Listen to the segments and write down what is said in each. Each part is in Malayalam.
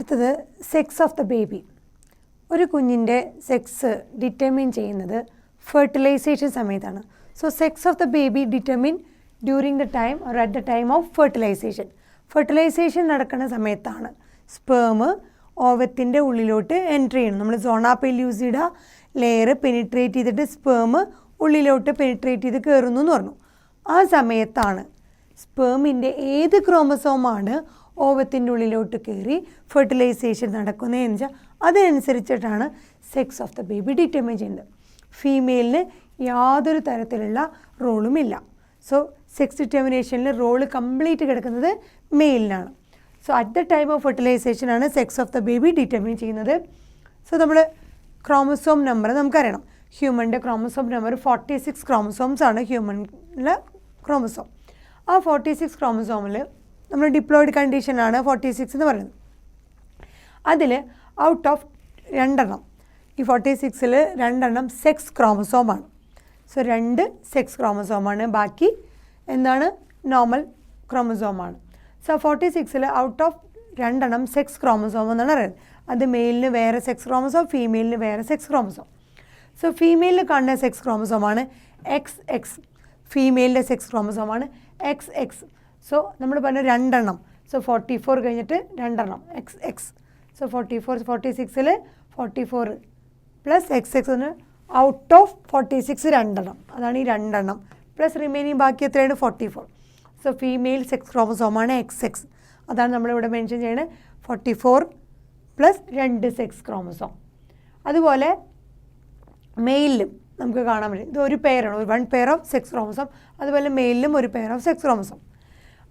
അടുത്തത് സെക്സ് ഓഫ് ദ ബേബി. ഒരു കുഞ്ഞിൻ്റെ സെക്സ് ഡിറ്റർമിൻ ചെയ്യുന്നത് ഫെർട്ടിലൈസേഷൻ സമയത്താണ്. So sex of the baby determine during the time or at the time of fertilisation. Fertilisation നടക്കുന്ന സമയത്താണ് സ്പേം ഓവത്തിൻ്റെ ഉള്ളിലോട്ട് എൻട്രി ചെയ്യണം. നമ്മൾ സോണ പെല്യൂസിഡ ലെയർ പെനിട്രേറ്റ് ചെയ്തിട്ട് സ്പേം ഉള്ളിലോട്ട് പെനിട്രേറ്റ് ചെയ്ത് കയറുന്നു എന്ന് പറഞ്ഞു. ആ സമയത്താണ് സ്പേമിൻ്റെ ഏത് ക്രോമസോമാണ് ഓവത്തിൻ്റെ ഉള്ളിലോട്ട് കയറി ഫെർട്ടിലൈസേഷൻ നടക്കുന്നതെന്ന് വെച്ചാൽ അതിനനുസരിച്ചിട്ടാണ് sex of the baby determine ചെയ്യുന്നത്. ഫീമെയിലിന് യാതൊരു തരത്തിലുള്ള റോളുമില്ല. സോ സെക്സ് ഡിറ്റർമിനേഷനിൽ റോള് കംപ്ലീറ്റ് കിടക്കുന്നത് മെയിലിനാണ്. So at the time of ഫെർട്ടിലൈസേഷനാണ് sex of the baby determine ചെയ്യുന്നത്. സോ നമ്മൾ ക്രോമസോം നമ്പർ നമുക്കറിയണം. ഹ്യൂമൻ്റെ ക്രോമസോം നമ്പർ 46 ക്രോമസോംസ് ആണ് ഹ്യൂമനിലെ ക്രോമസോം. ആ 46 ക്രോമസോമിൽ നമ്മൾ ഡിപ്ലോയിഡ് കണ്ടീഷനാണ് 46 എന്ന് പറയുന്നത്. അതിൽ ഔട്ട് ഓഫ് 2 ഈ 46-ൽ 2 സെക്സ് ക്രോമസോമാണ്. സോ 2 സെക്സ് ക്രോമസോമാണ്, ബാക്കി എന്താണ് നോർമൽ ക്രോമസോമാണ്. സോ 46-ൽ ഔട്ട് ഓഫ് 2 സെക്സ് ക്രോമസോം എന്നാണ് പറയുന്നത്. അത് മെയിലിന് വേറെ സെക്സ് ക്രോമസോം, ഫീമെയിലിന് വേറെ സെക്സ് ക്രോമസോം. സോ ഫീമെയിലിൽ കാണുന്ന സെക്സ് ക്രോമസോമാണ് XX, ഫീമെയിലിൻ്റെ സെക്സ് ക്രോമസോമാണ് XX. സോ നമ്മൾ പറഞ്ഞ 2. സോ 44 കഴിഞ്ഞിട്ട് 2 XX. സോ 46-ൽ 44 പ്ലസ് XX എന്ന് ഔട്ട് ഓഫ് 46 2. അതാണ് ഈ 2 പ്ലസ് റിമൈനിങ് ബാക്കി എത്രയാണ് 44. സോ ഫീമെയിൽ സെക്സ് ക്രോമസോമാണ് XX. അതാണ് നമ്മളിവിടെ മെൻഷൻ ചെയ്യുന്നത് 44 പ്ലസ് 2 സെക്സ് ക്രോമസോം. അതുപോലെ മെയിലിലും നമുക്ക് കാണാൻ പറ്റും ഇത് ഒരു പെയറാണ്, 1 പെയർ ഓഫ് സെക്സ് ക്രോമസോം. അതുപോലെ മെയിലിലും ഒരു പെയർ ഓഫ് സെക്സ് ക്രോമസോം.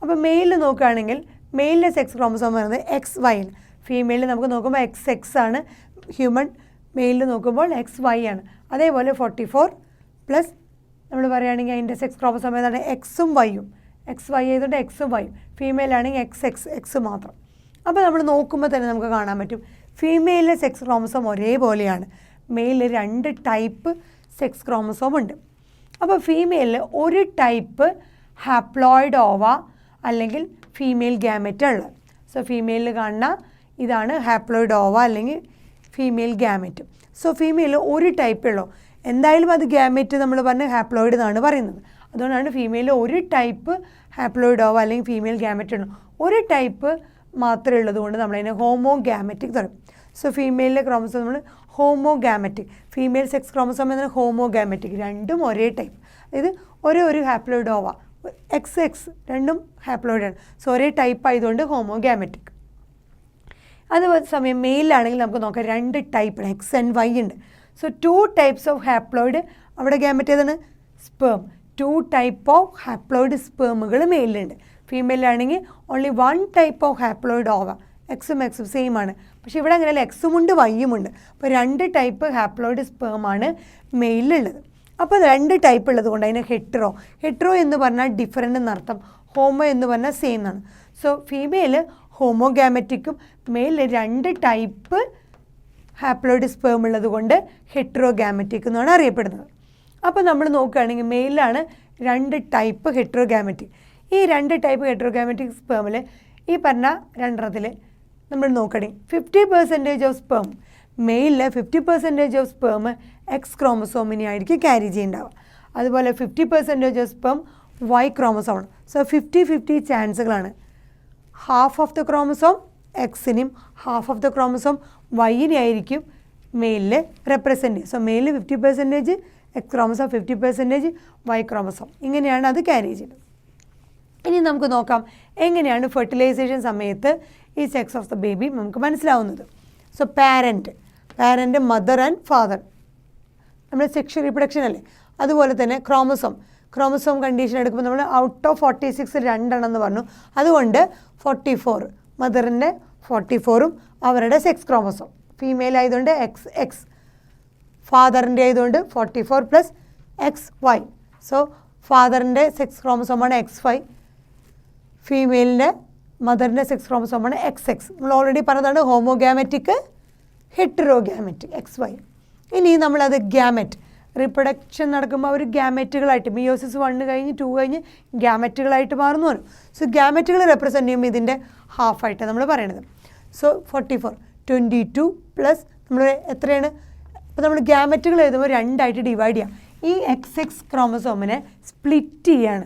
അപ്പോൾ മെയിലിൽ നോക്കുകയാണെങ്കിൽ മെയിലിലെ സെക്സ് ക്രോമസോം പറയുന്നത് XY ആണ്. ഫീമെയിലിൽ നമുക്ക് നോക്കുമ്പോൾ XX ആണ്, ഹ്യൂമൻ മെയിലിൽ നോക്കുമ്പോൾ XY ആണ്. അതേപോലെ 44 പ്ലസ് നമ്മൾ പറയുകയാണെങ്കിൽ അതിൻ്റെ സെക്സ് ക്രോമസോം ഏതാണ് X-ഉം Y-ഉം. XY ആയതുകൊണ്ട് X-ഉം Y-ഉം. ഫീമെയിലാണെങ്കിൽ X മാത്രം. അപ്പോൾ നമ്മൾ നോക്കുമ്പോൾ തന്നെ നമുക്ക് കാണാൻ പറ്റും ഫീമെയിലിലെ സെക്സ് ക്രോമസോം ഒരേപോലെയാണ്. മെയിലിൽ 2 ടൈപ്പ് സെക്സ് ക്രോമസോം ഉണ്ട്. അപ്പോൾ ഫീമെയിലിൽ ഒരു ടൈപ്പ് ഹാപ്ലോയിഡ് ഓവ അല്ലെങ്കിൽ ഫീമെയിൽ ഗാമെറ്റ് ഉള്ളത്. സോ ഫീമെയിലിൽ കാണുന്ന ഇതാണ് ഹാപ്ലോയിഡ് ഓവ അല്ലെങ്കിൽ ഫീമെയിൽ ഗാമെറ്റ്. സോ ഫീമെയിലിൽ ഒരു ടൈപ്പേ ഉള്ളൂ. എന്തായാലും അത് ഗാമെറ്റ് നമ്മൾ പറഞ്ഞ് ഹാപ്ലോയിഡ് എന്നാണ് പറയുന്നത്. അതുകൊണ്ടാണ് ഫീമെയിലിൽ ഒരു ടൈപ്പ് ഹാപ്ലോയിഡ് ഓവ അല്ലെങ്കിൽ ഫീമെയിൽ ഗാമെറ്റ് ഉള്ളൂ. ഒരു ടൈപ്പ് മാത്രമേ ഉള്ളത് കൊണ്ട് നമ്മളതിനെ ഹോമോ ഗാമെറ്റിക് പറയും. സോ ഫീമെയിലിലെ ക്രോമസോം നമ്മൾ ഹോമോ ഗാമെറ്റിക്, ഫീമെയിൽ സെക്സ് ക്രോമസോം എന്നാൽ ഹോമോ ഗാമെറ്റിക്, രണ്ടും ഒരേ ടൈപ്പ്. അതായത് ഒരു ഹാപ്ലോയിഡ് ഓവ XX, രണ്ടും ഹാപ്ലോയിഡാണ്. സോ ഒരേ ടൈപ്പ് ആയതുകൊണ്ട് ഹോമോ ഗാമെറ്റിക്. അതുപോലെ സമയം മെയിലാണെങ്കിൽ നമുക്ക് നോക്കാം 2 ടൈപ്പാണ്, X and Y ഉണ്ട്. സോ 2 ടൈപ്സ് ഓഫ് ഹാപ്ലോയിഡ്, അവിടെ ഗാമെറ്റ് ഏതാണ് സ്പേം. 2 ടൈപ്പ് ഓഫ് ഹാപ്ലോയിഡ് സ്പേമുകൾ മെയിലുണ്ട്. ഫീമെയിലാണെങ്കിൽ only 1 type of haploid ova, X-ഉം X-ഉം സെയിം ആണ്. പക്ഷേ ഇവിടെ അങ്ങനെയല്ല, X-ഉം ഉണ്ട് Y-ഉം ഉണ്ട്. അപ്പോൾ 2 ടൈപ്പ് ഹാപ്ലോയിഡ് സ്പേമാണ് മെയിലുള്ളത്. അപ്പോൾ 2 ടൈപ്പ് ഉള്ളത് കൊണ്ട് അതിന് ഹെട്രോ എന്ന് പറഞ്ഞാൽ ഡിഫറെൻ്റ് എന്നർത്ഥം, ഹോമോ എന്ന് പറഞ്ഞാൽ സെയിം എന്നാണ്. സോ ഫീമെയിൽ ഹോമോ ഗാമെറ്റിക്കും മെയിൽ 2 ടൈപ്പ് ഹാപ്ലോയിഡ് സ്പേം ഉള്ളത് കൊണ്ട് ഹെട്രോ ഗാമെറ്റിക് എന്നാണ് അറിയപ്പെടുന്നത്. അപ്പോൾ നമ്മൾ നോക്കുകയാണെങ്കിൽ മെയിലാണ് 2 ടൈപ്പ് ഹെട്രോ ഗാമെറ്റിക്. ഈ 2 ടൈപ്പ് ഹെട്രോ ഗാമെറ്റിക് സ്പേമിൽ ഈ പറഞ്ഞ 2 നമ്മൾ നോക്കുകയാണെങ്കിൽ 50% ഓഫ് സ്പേം മെയിലിൽ 50% ഓഫ് സ്പേം X ക്രോമസോമിനെ ആയിരിക്കും ക്യാരി ചെയ്യുന്നുണ്ടാവുക. അതുപോലെ 50% ഓഫ് സ്പേം Y ക്രോമസോമാണ്. സോ 50-50 ചാൻസുകളാണ്. ഹാഫ് ഓഫ് ദ ക്രോമസോം X-നെയും ഹാഫ് ഓഫ് ദ ക്രോമസോം Y-നെ ആയിരിക്കും മെയിലിൽ റെപ്രസെൻറ്റ് ചെയ്യുക. സോ മെയിലിൽ 50% X ക്രോമസോം, 50% Y ക്രോമസോം, ഇങ്ങനെയാണ് അത് ക്യാരി ചെയ്യുന്നത്. ഇനി നമുക്ക് നോക്കാം എങ്ങനെയാണ് ഫെർട്ടിലൈസേഷൻ സമയത്ത് ഈ സെക്സ് ഓഫ് ദ ബേബി നമുക്ക് മനസ്സിലാവുന്നത്. So parent mother and father, നമ്മൾ സെക്ഷൽ റീപ്രൊഡക്ഷൻ അല്ലേ. അതുപോലെ തന്നെ ക്രോമസോം കണ്ടീഷൻ എടുക്കുമ്പോൾ നമ്മൾ ഔട്ട് ഓഫ് 46 2 എന്ന് പറഞ്ഞു. അതുകൊണ്ട് 44 മദറിൻ്റെ 44ഉം അവരുടെ സെക്സ് ക്രോമസോം, ഫീമെയിൽ ആയതുകൊണ്ട് XX, ഫാദറിൻ്റെ ആയതുകൊണ്ട് 44 പ്ലസ് XY. സോ ഫാദറിൻ്റെ സെക്സ് ക്രോമസോമാണ് XY, ഫീമെയിലിൻ്റെ മദറിൻ്റെ സെക്സ് ക്രോമസോമാണ് XX. നമ്മൾ ഓൾറെഡി പറഞ്ഞതാണ് ഹോമോഗാമെറ്റിക്, ഹെറ്ററോഗാമെറ്റിക് XY. ഇനി നമ്മളത് ഗാമെറ്റ് റീപ്രൊഡക്ഷൻ നടക്കുമ്പോൾ അവർ ഗാമെറ്റുകളായിട്ട് മിയോസിസ് 1 കഴിഞ്ഞ് 2 കഴിഞ്ഞ് ഗാമെറ്റുകളായിട്ട് മാറുന്നു. സോ ഗാമെറ്റുകൾ റെപ്രസെൻ്റ് ചെയ്യുമ്പോൾ ഇതിൻ്റെ ഹാഫായിട്ട് നമ്മൾ പറയണത്. സോ 44 22 പ്ലസ് നമ്മൾ എത്രയാണ്, അപ്പോൾ നമ്മൾ ഗ്യാമറ്റുകൾ എഴുതുമ്പോൾ 2ആയിട്ട് ഡിവൈഡ് ചെയ്യാം. ഈ XX ക്രോമസോമിനെ സ്പ്ലിറ്റ് ചെയ്യാണ്.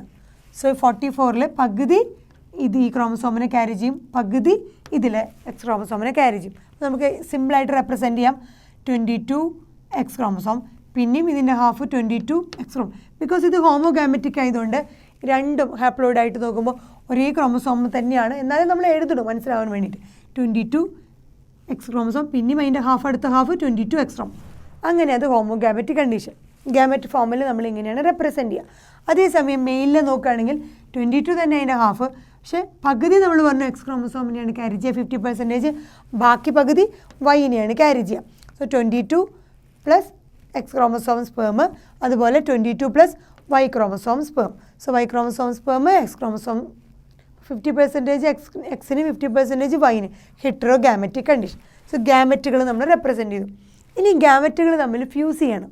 സോ 44 പകുതി ഇത് ഈ ക്രോമസോമിനെ ക്യാരി ചെയ്യും, പകുതി ഇതിലെ X ക്രോമസോമിനെ ക്യാരി ചെയ്യും. നമുക്ക് സിമ്പിളായിട്ട് റെപ്രസെൻറ്റ് ചെയ്യാം 22X ക്രോമസോം, പിന്നെയും ഇതിൻ്റെ ഹാഫ് 22X ക്രോം. ബിക്കോസ് ഇത് ഹോമോഗാമറ്റിക് ആയതുകൊണ്ട് രണ്ടും ഹാപ്ലോയിഡ് ആയിട്ട് നോക്കുമ്പോൾ ഒരേ ക്രോമസോം തന്നെയാണ്, എന്നാലും നമ്മൾ എഴുതിടും മനസ്സിലാവാൻ വേണ്ടിയിട്ട്. 22X ക്രോമസോം, പിന്നെയും അതിൻ്റെ ഹാഫ് അടുത്ത ഹാഫ് 22X ക്രോം. അങ്ങനെ അത് ഹോമോഗാമറ്റിക് കണ്ടീഷൻ. ഗാമറ്റ് ഫോമിൽ നമ്മൾ ഇങ്ങനെയാണ് റെപ്രസെൻറ്റ് ചെയ്യുക. അതേസമയം മെയിലിൽ നോക്കുകയാണെങ്കിൽ 22 തന്നെ അതിൻ്റെ ഹാഫ്, പക്ഷേ പകുതി നമ്മൾ പറഞ്ഞു X ക്രോമസോമിനെയാണ് ക്യാരി ചെയ്യുക 50%, ബാക്കി പകുതി വൈനെയാണ് ക്യാരി ചെയ്യുക. So 22 plus X chromosome sperm, അതുപോലെ 22 plus Y chromosome sperm. So Y chromosome sperm X chromosome 50% എക്സിന് 50% വൈന്, ഹെറ്ററോ ഗാമറ്റിക് കണ്ടീഷൻ. സോ ഗാമറ്റുകൾ നമ്മൾ റെപ്രസെൻറ്റ് ചെയ്തു. ഇനി ഗാമറ്റുകൾ തമ്മിൽ ഫ്യൂസ് ചെയ്യണം.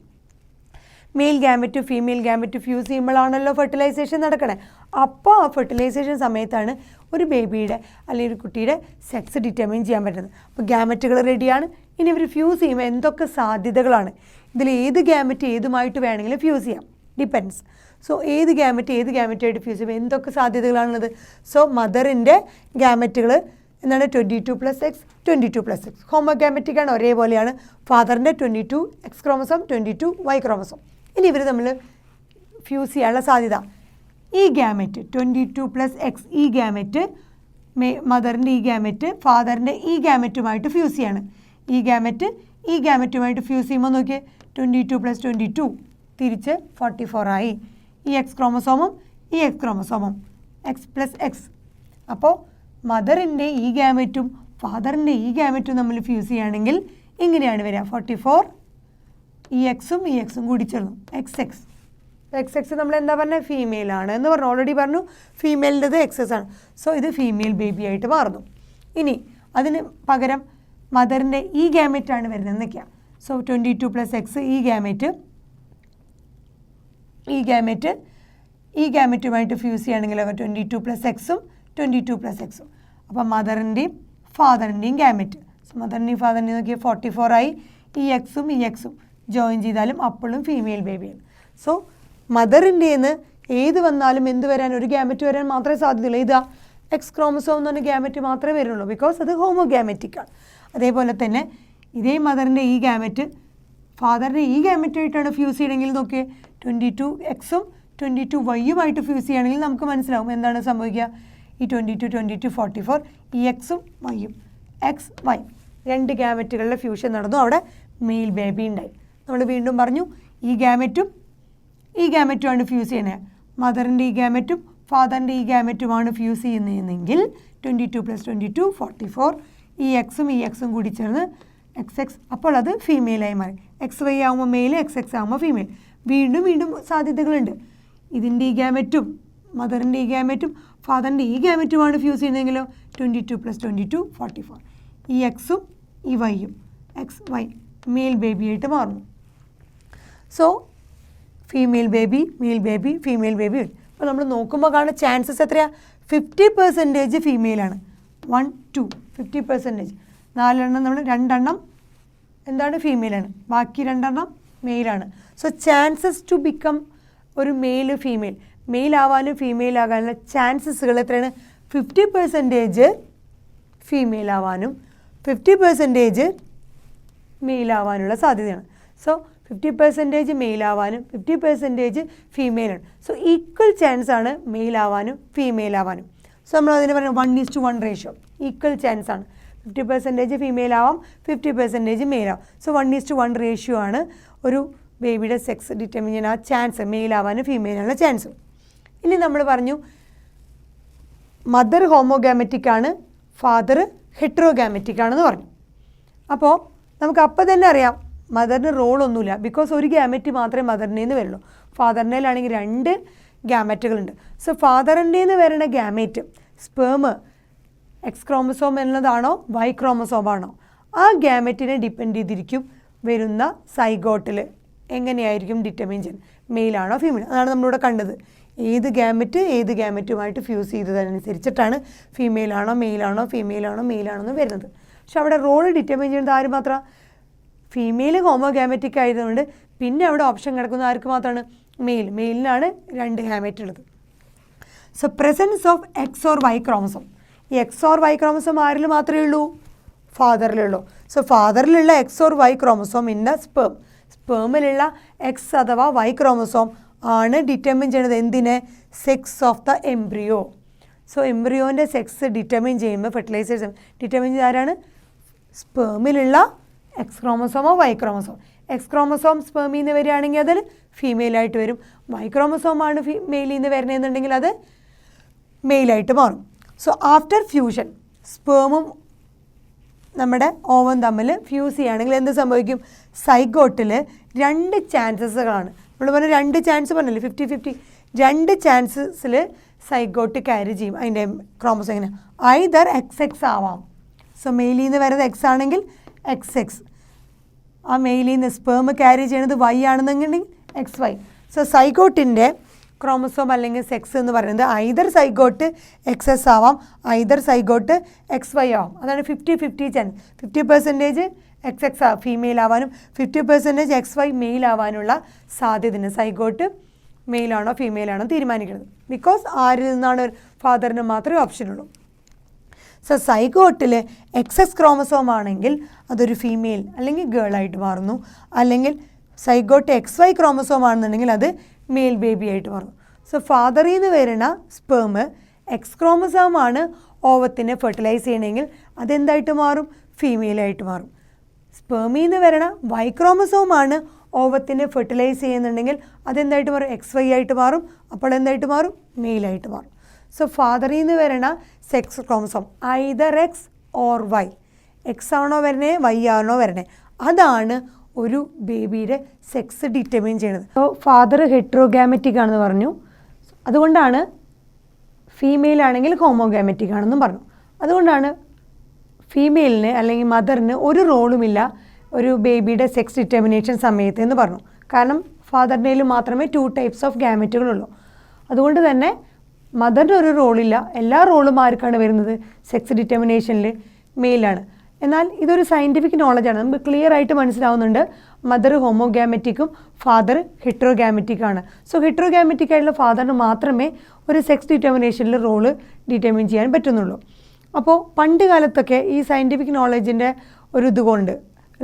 Male gamete female gamete fuse ചെയ്യുമ്പോഴാണല്ലോ ഫെർട്ടിലൈസേഷൻ നടക്കണേ. അപ്പോൾ ആ ഫെർട്ടിലൈസേഷൻ സമയത്താണ് ഒരു ബേബിയുടെ അല്ലെങ്കിൽ ഒരു കുട്ടിയുടെ സെക്സ് ഡിറ്റർമിൻ ചെയ്യാൻ പറ്റുന്നത്. അപ്പോൾ ഗാമറ്റുകൾ റെഡിയാണ്. ഇനി ഇവർ ഫ്യൂസ് ചെയ്യുമ്പോൾ എന്തൊക്കെ സാധ്യതകളാണ്, ഇതിൽ ഏത് ഗാമറ്റ് ഏതുമായിട്ട് വേണമെങ്കിലും ഫ്യൂസ് ചെയ്യാം, ഡിപ്പെൻഡ്സ്. സോ ഏത് ഗാമറ്റായിട്ട് ഫ്യൂസ് ചെയ്യുമ്പോൾ എന്തൊക്കെ സാധ്യതകളാണുള്ളത്. സോ മദറിൻ്റെ ഗാമറ്റുകൾ എന്താണ് 22 പ്ലസ് എക്സ് 22 പ്ലസ് എക്സ് ഹോമോഗാമറ്റിക്കാണ്, ഒരേപോലെയാണ്. ഫാദറിൻ്റെ 22X ക്രോമസോം 22Y ക്രോമസോം. ഇനി ഇവർ തമ്മിൽ ഫ്യൂസ് ചെയ്യാനുള്ള സാധ്യത, ഈ ഗാമറ്റ് 22 പ്ലസ് എക്സ് ഈ ഗാമറ്റ് മദറിൻ്റെ ഈ ഗാമറ്റ് ഫാദറിൻ്റെ ഈ ഗാമറ്റുമായിട്ട് ഫ്യൂസ് ചെയ്യാണ്. ഈ ഗാമറ്റുമായിട്ട് ഫ്യൂസ് ചെയ്യുമ്പോൾ നോക്കിയേ 22 പ്ലസ് 22 തിരിച്ച് 44 ആയി. ഈ X ക്രോമസോമും ഈ X ക്രോമസോമും X പ്ലസ് എക്സ്. അപ്പോൾ മദറിൻ്റെ ഈ ഗാമറ്റും ഫാദറിൻ്റെ ഈ ഗാമറ്റും നമ്മൾ ഫ്യൂസ് ചെയ്യുകയാണെങ്കിൽ ഇങ്ങനെയാണ് വരിക 44, ഈ എക്സും കൂടി ചേർന്നു XX നമ്മൾ എന്താ പറഞ്ഞത്, ഫീമെയിലാണ് എന്ന് പറഞ്ഞു, ഓൾറെഡി പറഞ്ഞു ഫീമെയിലിൻ്റെത് XS ആണ്. സോ ഇത് ഫീമെയിൽ ബേബി ആയിട്ട് മാറുന്നു. ഇനി അതിന് പകരം മദറിൻ്റെ ഈ ഗാമറ്റാണ് വരുന്നത് എന്നൊക്കെയാണ്. സോ 22 പ്ലസ് എക്സ് ഈ ഗാമറ്റുമായിട്ട് ഫ്യൂസ് ചെയ്യുകയാണെങ്കിൽ 22 പ്ലസ് എക്സും 22 പ്ലസ് എക്സും. അപ്പോൾ മദറിൻ്റെയും ഫാദറിൻ്റെയും ഗാമറ്റ്, സോ മദറിൻ്റെയും ഫാദറിൻ്റെയും നോക്കിയാൽ 44 ആയി. ഈ എക്സും ജോയിൻ ചെയ്താലും അപ്പോഴും ഫീമെയിൽ ബേബിയാണ്. സോ മദറിൻ്റെന്ന് ഏത് വന്നാലും എന്ത് വരാൻ, ഒരു ഗാമറ്റ് വരാൻ മാത്രമേ സാധ്യതയുള്ളൂ. ഇതാ X ക്രോമസോം എന്ന് പറഞ്ഞ ഗാമറ്റ് മാത്രമേ വരുള്ളൂ, ബിക്കോസ് അത് ഹോമോഗാമറ്റിക്കാണ്. അതേപോലെ തന്നെ ഇതേ മദറിൻ്റെ ഈ ഗാമറ്റ് ഫാദറിൻ്റെ ഈ ഗാമറ്റുമായിട്ടാണ് ഫ്യൂസ് ചെയ്യണമെങ്കിൽ നോക്കിയേ 22Xും 22Yയുമായിട്ട് ഫ്യൂസ് ചെയ്യുകയാണെങ്കിൽ നമുക്ക് മനസ്സിലാവും എന്താണ് സംഭവിക്കുക. ഈ 22 44 ഈ എക്സും വൈയും XY രണ്ട് ഗാമറ്റുകളുടെ ഫ്യൂഷൻ നടന്നു, അവിടെ മെയിൽ ബേബി ഉണ്ടായി. നമ്മൾ വീണ്ടും പറഞ്ഞു ഈ ഗാമറ്റുമാണ് ഫ്യൂസ് ചെയ്യുന്നത്, മദറിൻ്റെ ഈ ഗാമറ്റും ഫാദറിൻ്റെ ഈ ഗാമറ്റുമാണ് ഫ്യൂസ് ചെയ്യുന്നതെങ്കിൽ 22 പ്ലസ് 22 44 ഈ എക്സും കൂടി ചേർന്ന് XX. അപ്പോൾ അത് ഫീമെയിലായി മാറി. XY ആകുമ്പോൾ മെയിൽ, XX ആകുമ്പോൾ ഫീമെയിൽ. വീണ്ടും സാധ്യതകളുണ്ട്. ഇതിൻ്റെ ഈ ഗാമറ്റും മദറിൻ്റെ ഈ ഗാമറ്റും ഫാദറിൻ്റെ ഈ ഗാമറ്റുമാണ് ഫ്യൂസ് ചെയ്യുന്നതെങ്കിലോ 22 പ്ലസ് 22 44 ഈ എക്സും ഈ വൈയും XY മെയിൽ ബേബിയായിട്ട് മാറുന്നു. So female baby, male baby, female baby. അപ്പോൾ നമ്മൾ നോക്കുമ്പോൾ കാണുന്ന ചാൻസസ് എത്രയാണ്, 50% ഫീമെയിലാണ്. 1 2 50%. 4 നമ്മൾ 2 എന്താണ് ഫീമെയിലാണ്, ബാക്കി 2 മെയിലാണ്. സോ ചാൻസസ് ടു ബിക്കം ഒരു മെയിൽ ആവാനും ഫീമെയിൽ ആകാനുള്ള ചാൻസസുകൾ എത്രയാണ്, 50% ഫീമെയിൽ ആവാനും 50% മെയിൽ ആവാനുള്ള സാധ്യതയാണ്. സോ 50% മെയിൽ ആവാനും 50% ഫീമെയിലാണ്. സോ ഈക്വൽ ചാൻസ് ആണ് മെയിൽ ആവാനും ഫീമെയിൽ ആവാനും. സോ നമ്മൾ അതിന് പറയുന്നത് 1:1 റേഷ്യോ, ഈക്വൽ ചാൻസ് ആണ്. 50% ഫീമെയിൽ ആവാം, 50% മെയിൽ ആവാം. സോ 1:1 റേഷ്യോ ആണ് ഒരു ബേബിയുടെ സെക്സ് ഡിറ്റർമിൻ ചെയ്യാൻ ആ ചാൻസ്, മെയിൽ ആവാനും ഫീമെയിലുള്ള ചാൻസ്. ഇനി നമ്മൾ പറഞ്ഞു മദർ ഹോമോഗാമറ്റിക് ആണ്, ഫാദർ ഹെട്രോഗാമറ്റിക് ആണെന്ന് പറഞ്ഞു. അപ്പോൾ നമുക്ക് അപ്പം തന്നെ അറിയാം മദറിന് റോളൊന്നുമില്ല, ബിക്കോസ് ഒരു ഗാമറ്റ് മാത്രമേ മദറിൻ്റെ നിന്ന് വരുള്ളൂ. ഫാദറിൻ്റെയിലാണെങ്കിൽ 2 ഗാമറ്റുകളുണ്ട്. സോ ഫാദറിൻ്റെ നിന്ന് വരുന്ന ഗാമറ്റ് സ്പേം X ക്രോമസോം എന്നതാണോ Y ക്രോമസോമാണോ ആ ഗാമറ്റിനെ ഡിപ്പെൻഡ് ചെയ്തിരിക്കും വരുന്ന സൈഗോട്ടിൽ എങ്ങനെയായിരിക്കും ഡിറ്റർമിൻ ചെയ്യുന്നത്, മെയിലാണോ ഫീമെയിൽ. അതാണ് നമ്മളിവിടെ കണ്ടത്. ഏത് ഗാമറ്റുമായിട്ട് ഫ്യൂസ് ചെയ്തതനുസരിച്ചിട്ടാണ് ഫീമെയിലാണോ മെയിലാണോ എന്ന് വരുന്നത്. പക്ഷെ അവിടെ റോള് ഡിറ്റർമിൻ ചെയ്യുന്നത് ആര് മാത്രം? ഫീമെയിൽ ഹോമോഗാമറ്റിക് ആയതുകൊണ്ട് പിന്നെ അവിടെ ഓപ്ഷൻ കിടക്കുന്ന ആർക്ക് മാത്രമാണ്? മെയിലിനാണ് 2 ഗാമറ്റ് ഉള്ളത്. So presence of X or Y chromosome. ഈ എക്സ് ഓർ വൈ ക്രോമസോം ആരിൽ മാത്രമേ ഉള്ളൂ? ഫാദറിലുള്ളൂ. സോ ഫാദറിലുള്ള X or Y chromosome in the sperm. സ്പേമിലുള്ള എക്സ് അഥവാ വൈ ക്രോമസോം ആണ് ഡിറ്റർമിൻ ചെയ്യുന്നത് എന്തിനെ? Sex of the embryo. So എംബ്രിയോൻ്റെ സെക്സ് ഡിറ്റർമിൻ ചെയ്യുമ്പോൾ ഫെർട്ടിലൈസേഷൻ ഡിറ്റർമിൻ ചെയ്ത് ആരാണ്? സ്പേമിലുള്ള എക്സ് ക്രോമസോമോ വൈ ക്രോമസോം. എക്സ് ക്രോമസോം സ്പേമിൽ നിന്ന് വരികയാണെങ്കിൽ അതിൽ ഫീമെയിലായിട്ട് വരും. വൈ ക്രോമസോമാണ് മെയിലിൽ നിന്ന് വരണമെന്നുണ്ടെങ്കിൽ അത് മെയിലായിട്ട് മാറും. സോ ആഫ്റ്റർ ഫ്യൂഷൻ സ്പേമും നമ്മുടെ ഓവൻ തമ്മിൽ ഫ്യൂസ് ചെയ്യുകയാണെങ്കിൽ എന്ത് സംഭവിക്കും? സൈഗോട്ടിൽ 2 ചാൻസസുകളാണ്. നമ്മൾ പറഞ്ഞ 2 ചാൻസ് പറഞ്ഞില്ലേ, 50-50. 2 ചാൻസസിൽ സൈഗോട്ട് ക്യാരി ചെയ്യും. അതിൻ്റെ ക്രോമസോം എങ്ങനെ? ഐദർ XX ആവാം. സോ മെയിലിൽ നിന്ന് വരുന്നത് എക്സ് ആണെങ്കിൽ XX, ആ മെയിലിൽ നിന്ന് സ്പേം ക്യാരി ചെയ്യണത് വൈ ആണെന്നുണ്ടെങ്കിൽ XY. സോ സൈഗോട്ടിൻ്റെ ക്രോമസോം അല്ലെങ്കിൽ സെക്സ് എന്ന് പറയുന്നത് ഐദർ സൈഗോട്ട് XS ആവാം, ഐദർ സൈഗോട്ട് XY ആവാം. അതാണ് 50-50 ചാൻസ്. 50% XX ഫീമെയിൽ ആവാനും 50% XY മെയിൽ ആവാനുള്ള സാധ്യതയുണ്ട്. സൈഗോട്ട് മെയിലാണോ ഫീമെയിലാണോ തീരുമാനിക്കുന്നത്. ബിക്കോസ് ആരിൽ നിന്നാണ്? ഫാദറിന് മാത്രമേ ഓപ്ഷനുള്ളൂ. സോ സൈഗോട്ടിൽ XX ക്രോമസോം ആണെങ്കിൽ അതൊരു ഫീമെയിൽ അല്ലെങ്കിൽ ഗേളായിട്ട് മാറുന്നു. അല്ലെങ്കിൽ സൈഗോട്ട് XY ക്രോമസോം ആണെന്നുണ്ടെങ്കിൽ അത് മെയിൽ ബേബി ആയിട്ട് മാറുന്നു. സോ ഫാദറിൽ നിന്ന് വരുന്ന സ്പേം എക്സ് ക്രോമസോമാണ് ഓവത്തിനെ ഫെർട്ടിലൈസ് ചെയ്യണമെങ്കിൽ അതെന്തായിട്ട് മാറും? ഫീമെയിലായിട്ട് മാറും. സ്പേമിൽ നിന്ന് വരണ വൈ ക്രോമസോമാണ് ഓവത്തിനെ ഫെർട്ടിലൈസ് ചെയ്യുന്നുണ്ടെങ്കിൽ അതെന്തായിട്ട് മാറും? XY ആയിട്ട് മാറും. അപ്പോൾ എന്തായിട്ട് മാറും? മെയിലായിട്ട് മാറും. സോ ഫാദറിൽ നിന്ന് വരണ sex chromosome either X or Y. X ആണോ വരണേ വൈ ആണോ വരണേ, അതാണ് ഒരു ബേബിയുടെ സെക്സ് ഡിറ്റർമിൻ ചെയ്യുന്നത്. അപ്പോൾ ഫാദർ ഹെട്രോഗാമറ്റിക് ആണെന്ന് പറഞ്ഞു, അതുകൊണ്ടാണ് ഫീമെയിൽ ആണെങ്കിൽ ഹോമോഗാമറ്റിക് ആണെന്നും പറഞ്ഞു. അതുകൊണ്ടാണ് ഫീമെയിലിന് അല്ലെങ്കിൽ മദറിന് ഒരു റോളുമില്ല ഒരു ബേബിയുടെ സെക്സ് ഡിറ്റർമിനേഷൻ സമയത്ത് എന്ന് പറഞ്ഞു. കാരണം ഫാദറിനേൽ മാത്രമേ 2 ടൈപ്സ് ഓഫ് ഗാമറ്റുകളുള്ളൂ. അതുകൊണ്ട് തന്നെ മദറിന് ഒരു റോളില്ല. എല്ലാ റോളും ആർക്കാണ് വരുന്നത്? സെക്സ് ഡിറ്റർമിനേഷനിൽ മെയിലാണ്. എന്നാൽ ഇതൊരു സയൻറ്റിഫിക് നോളജാണ്. നമുക്ക് ക്ലിയർ ആയിട്ട് മനസ്സിലാവുന്നുണ്ട് മദർ ഹോമോഗാമറ്റിക്കും ഫാദർ ഹെട്രോഗാമറ്റിക് ആണ്. സോ ഹെട്രോഗാമറ്റിക് ആയിട്ടുള്ള ഫാദറിന് മാത്രമേ ഒരു സെക്സ് ഡിറ്റർമിനേഷനിൽ റോള് ഡിറ്റർമിൻ ചെയ്യാൻ പറ്റുന്നുള്ളൂ. അപ്പോൾ പണ്ട് കാലത്തൊക്കെ ഈ സയൻറ്റിഫിക് നോളജിൻ്റെ ഒരു ഇതുകൊണ്ട്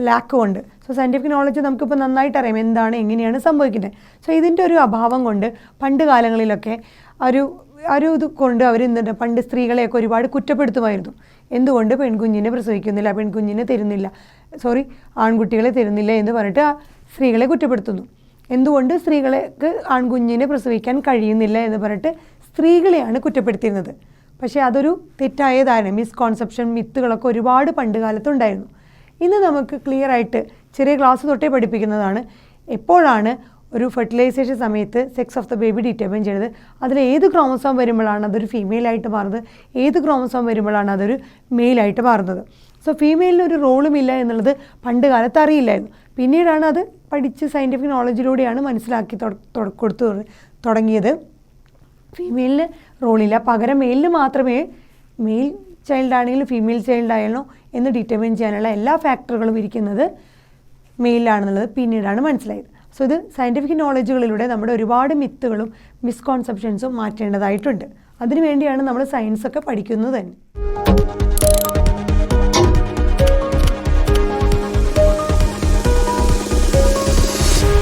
ലാക്ക് കൊണ്ട്, സോ സയൻറ്റിഫിക് നോളജ് നമുക്കിപ്പോൾ നന്നായിട്ട് അറിയാം എന്താണ് എങ്ങനെയാണ് സംഭവിക്കുന്നത്. സോ ഇതിൻ്റെ ഒരു അഭാവം കൊണ്ട് പണ്ട് കാലങ്ങളിലൊക്കെ ഒരു ഇത് കൊണ്ട് അവർ എന്തുണ്ട് പണ്ട് സ്ത്രീകളെയൊക്കെ ഒരുപാട് കുറ്റപ്പെടുത്തുമായിരുന്നു. എന്തുകൊണ്ട് പെൺകുഞ്ഞിനെ പ്രസവിക്കുന്നില്ല, പെൺകുഞ്ഞിനെ തരുന്നില്ല, ആൺകുട്ടികളെ തരുന്നില്ല എന്ന് പറഞ്ഞിട്ട് സ്ത്രീകളെ കുറ്റപ്പെടുത്തുന്നു. എന്തുകൊണ്ട് സ്ത്രീകൾക്ക് ആൺകുഞ്ഞിനെ പ്രസവിക്കാൻ കഴിയുന്നില്ല എന്ന് പറഞ്ഞിട്ട് സ്ത്രീകളെയാണ് കുറ്റപ്പെടുത്തിയിരുന്നത്. പക്ഷേ അതൊരു തെറ്റായ ധാരണ, മിസ്കോൺസെപ്ഷൻ, മിത്തുകളൊക്കെ ഒരുപാട് പണ്ട് കാലത്തുണ്ടായിരുന്നു. ഇന്ന് നമുക്ക് ക്ലിയർ ആയിട്ട് ചെറിയ ക്ലാസ് തൊട്ടേ പഠിപ്പിക്കുന്നതാണ് എപ്പോഴാണ് ഒരു ഫെർട്ടിലൈസേഷൻ സമയത്ത് sex of the baby determine ചെയ്യുന്നത്, അതിൽ ഏത് ക്രോമസോം വരുമ്പോഴാണ് അതൊരു ഫീമെയിലായിട്ട് മാറുന്നത്, ഏത് ക്രോമസോം വരുമ്പോഴാണ് അതൊരു മെയിലായിട്ട് മാറുന്നത്. സോ ഫീമെയിലിന് ഒരു റോളുമില്ല എന്നുള്ളത് പണ്ട് കാലത്ത് അറിയില്ലായിരുന്നു. പിന്നീടാണ് അത് പഠിച്ച് സയൻറ്റിഫിക് നോളജിലൂടെയാണ് മനസ്സിലാക്കി കൊടുത്തു തുടങ്ങിയത്. ഫീമെയിലിന് റോളില്ല, പകരം മെയിലിന് മാത്രമേ മെയിൽ ചൈൽഡ് ആണെങ്കിലും ഫീമെയിൽ ചൈൽഡ് ആയാലോ എന്ന് ഡിറ്റർമിൻ ചെയ്യാനുള്ള എല്ലാ ഫാക്ടറുകളും ഇരിക്കുന്നത് മെയിലാണെന്നുള്ളത് പിന്നീടാണ് മനസ്സിലായത്. സോ ഇത് സയൻറ്റിഫിക് നോളജുകളിലൂടെ നമ്മുടെ ഒരുപാട് മിത്തുകളും മിസ്കോൺസെപ്ഷൻസും മാറ്റേണ്ടതായിട്ടുണ്ട്. അതിനുവേണ്ടിയാണ് നമ്മൾ സയൻസൊക്കെ പഠിക്കുന്നത് തന്നെ.